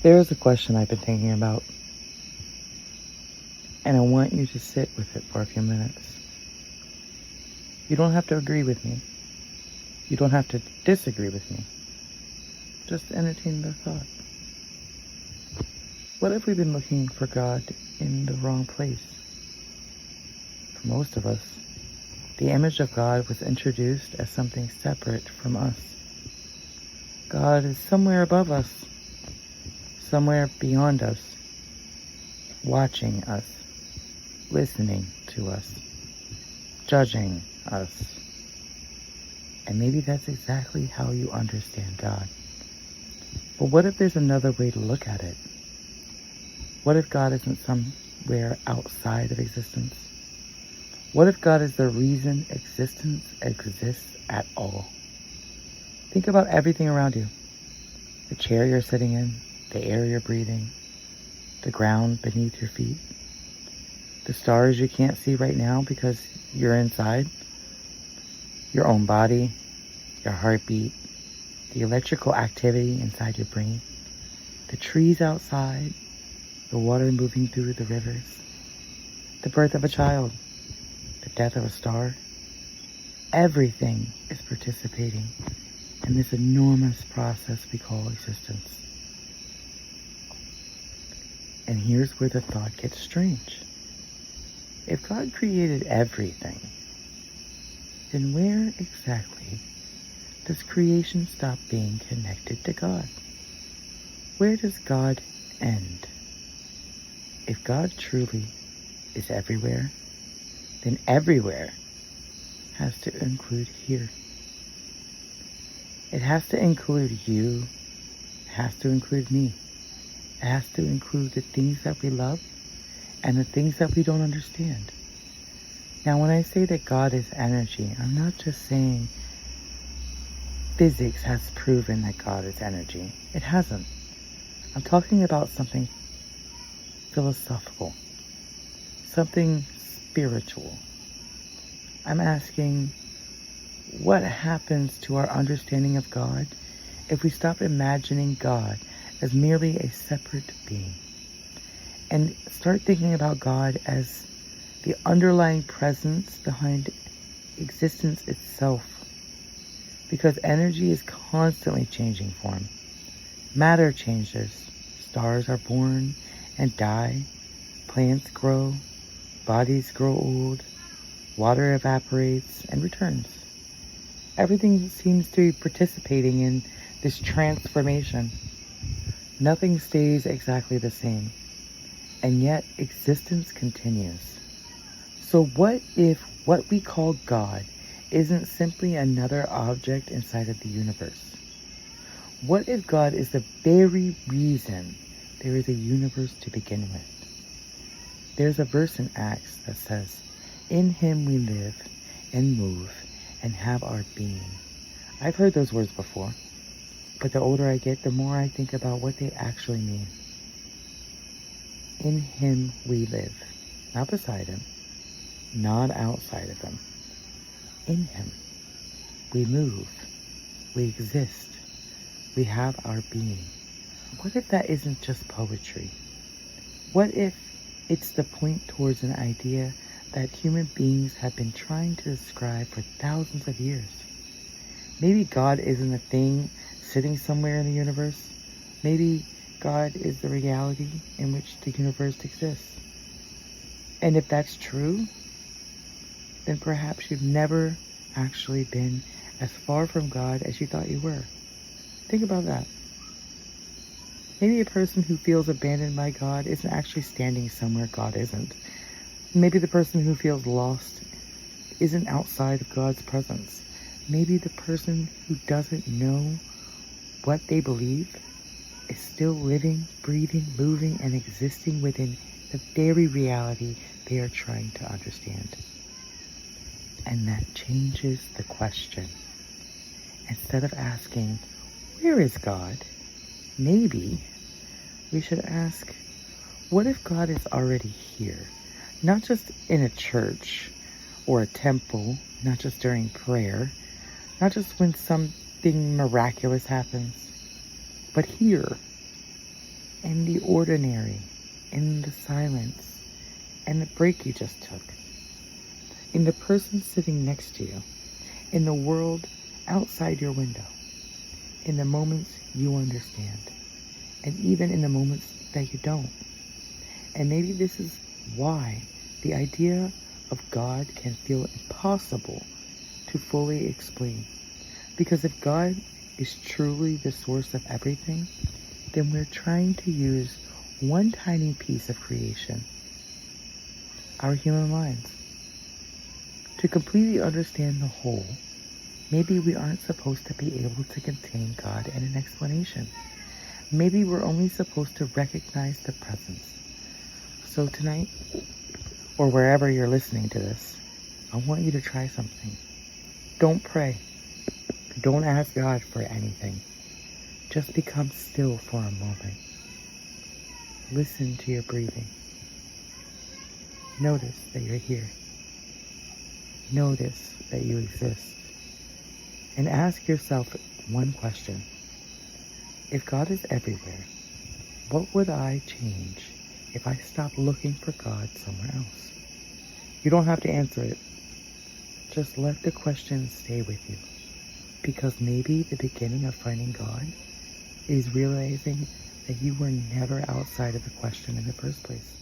There is a question I've been thinking about, and I want you to sit with it for a few minutes. You don't have to agree with me. You don't have to disagree with me. Just entertain the thought. What if we've been looking for God in the wrong place? For most of us, the image of God was introduced as something separate from us. God is somewhere above us, somewhere beyond us, watching us, listening to us, judging us. And maybe that's exactly how you understand God. But what if there's another way to look at it? What if God isn't somewhere outside of existence? What if God is the reason existence exists at all? Think about everything around you. The chair you're sitting in, the air you're breathing, the ground beneath your feet, the stars you can't see right now because you're inside, your own body, your heartbeat, the electrical activity inside your brain, the trees outside, the water moving through the rivers, the birth of a child, the death of a star. Everything is participating in this enormous process we call existence. And here's where the thought gets strange. If God created everything, then where exactly does creation stop being connected to God? Where does God end? If God truly is everywhere, then everywhere has to include here. It has to include you. It has to include me. It has to include the things that we love and the things that we don't understand. Now, when I say that God is energy, I'm not just saying physics has proven that God is energy. It hasn't. I'm talking about something philosophical, something spiritual. I'm asking, what happens to our understanding of God if we stop imagining God as merely a separate being and start thinking about God as the underlying presence behind existence itself? Because energy is constantly changing form. Matter changes. Stars are born and die. Plants grow. Bodies grow old. Water evaporates and returns. Everything seems to be participating in this transformation. Nothing stays exactly the same, and yet existence continues. So what if what we call God isn't simply another object inside of the universe? What if God is the very reason there is a universe to begin with? There's a verse in Acts that says, "In him we live and move and have our being." I've heard those words before, but the older I get, the more I think about what they actually mean. In him we live, not beside him, not outside of him. In him we move, we exist, we have our being. What if that isn't just poetry? What if it's the point towards an idea that human beings have been trying to describe for thousands of years? Maybe God isn't a thing sitting somewhere in the universe. Maybe God is the reality in which the universe exists. And if that's true, then perhaps you've never actually been as far from God as you thought you were. Think about that. Maybe a person who feels abandoned by God isn't actually standing somewhere God isn't. Maybe the person who feels lost isn't outside of God's presence. Maybe the person who doesn't know what they believe is still living, breathing, moving, and existing within the very reality they are trying to understand. And that changes the question. Instead of asking, where is God? Maybe we should ask, what if God is already here? Not just in a church or a temple, not just during prayer, not just when something miraculous happens, but here, in the ordinary, in the silence, and the break you just took, in the person sitting next to you, in the world outside your window, in the moments you understand, and even in the moments that you don't. And maybe this is why the idea of God can feel impossible to fully explain. Because if God is truly the source of everything, then we're trying to use one tiny piece of creation, our human minds. To completely understand the whole, maybe we aren't supposed to be able to contain God in an explanation. Maybe we're only supposed to recognize the presence. So tonight, or wherever you're listening to this, I want you to try something. Don't pray. Don't ask God for anything. Just become still for a moment. Listen to your breathing. Notice that you're here. Notice that you exist. And ask yourself one question. If God is everywhere, what would I change if I stopped looking for God somewhere else? You don't have to answer it. Just let the question stay with you. Because maybe the beginning of finding God is realizing that you were never outside of the question in the first place.